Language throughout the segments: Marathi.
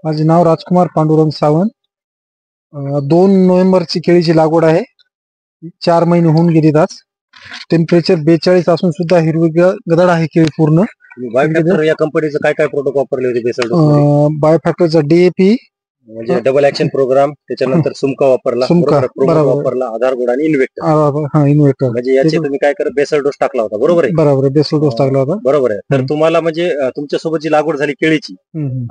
माझे नाव राजकुमार पांडुरंग सावंत. 2 नोव्हेंबरची केळीची लागवड आहे. 4 महिने होऊन गेलीत आज. टेम्परेचर 42 असून सुद्धा हिरवी गदड आहे केळी पूर्ण. बायोफॅक्टर या कंपनीचं काय काय प्रोडक्ट वापरले होते बेसल डोस मध्ये? बायोफॅक्टरचा डीएपी म्हणजे डबल ऍक्शन प्रोग्राम, त्याच्यानंतर सुमका वापरला, प्रोग्राम वापरला, आधार गोड आणि इन्व्हेक्टर. इन्व्हेक्टर म्हणजे याचे तुम्ही काय करत बेसल डोस टाकला होता, बरोबर आहे? बरोबर, बेसल डोस टाकला होता. बरोबर आहे. तर तुम्हाला म्हणजे तुमच्यासोबत जी लागवड झाली केळीची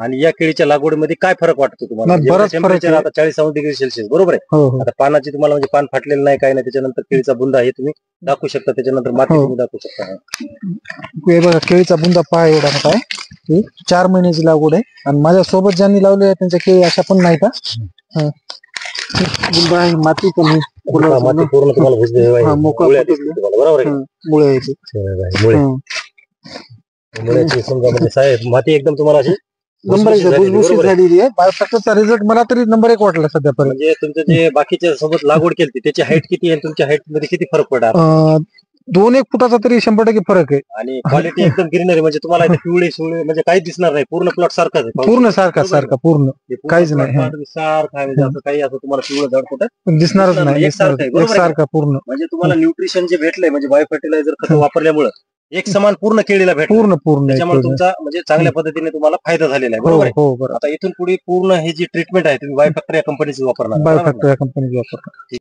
आणि या केळीच्या लागवडीमध्ये काय फरक वाटतो तुम्हाला? टेम्परेचर आता 40-60°C, बरोबर आहे. आता पानाची तुम्हाला म्हणजे पान फाटलेलं नाही, काय नाही. त्याच्यानंतर केळीचा बुंदा हे तुम्ही दाखवू शकता, त्याच्यानंतर माती तुम्ही दाखवू शकता. केळीचा बुंदा पहा एवढा मोठा आहे. 4 महिन्याची लागवड आहे आणि माझ्या सोबत ज्यांनी लावले त्यांच्या केळी अशा पण नाही का. बुंदा आहे, माती पण आहे, माती पूर्ण तुम्हाला बरोबर आहे. मुळे येते. मुळ्याची समजा म्हणजे साहेब माती एकदम तुम्हाला अशी नंबर 1 भुसभुशीत झालेली आहे. बायोफॅक्टरचा रिझल्ट मला तरी नंबर 1 वाटला सध्यापर्यंत. म्हणजे तुमचं जे बाकीच्या सोबत लागवड केली त्याची हाईट किती आहे, तुमच्या हाईट मध्ये किती फरक पडला? 2-1 फुटाचा तरी 100% फरक आहे. आणि क्वालिटी एकदम ग्रीनरी, म्हणजे तुम्हाला पिवळे शिवळे म्हणजे काहीच दिसणार नाही, पूर्ण प्लॉट सारखाच आहे, पूर्ण सारखा पूर्ण काहीच नाही. सारखं काही असं तुम्हाला पिवळं झाड कुठं दिसणारच नाही, एकसारखा पूर्ण. म्हणजे तुम्हाला न्यूट्रिशन जे भेटलंय म्हणजे बायो फर्टिलायझर खत वापरल्यामुळे एक समान पूर्ण केळीला भेटलं, पूर्ण त्याच्यामुळे तुमचा म्हणजे चांगल्या पद्धतीने तुम्हाला फायदा झालेला आहे, बरोबर आहे. आता इथून पुढे पूर्ण ही जी ट्रीटमेंट आहे तुम्ही बायोफॅक्टर या कंपनीची वापरणार? बायोफॅक्टर या कंपनीची वापरणार.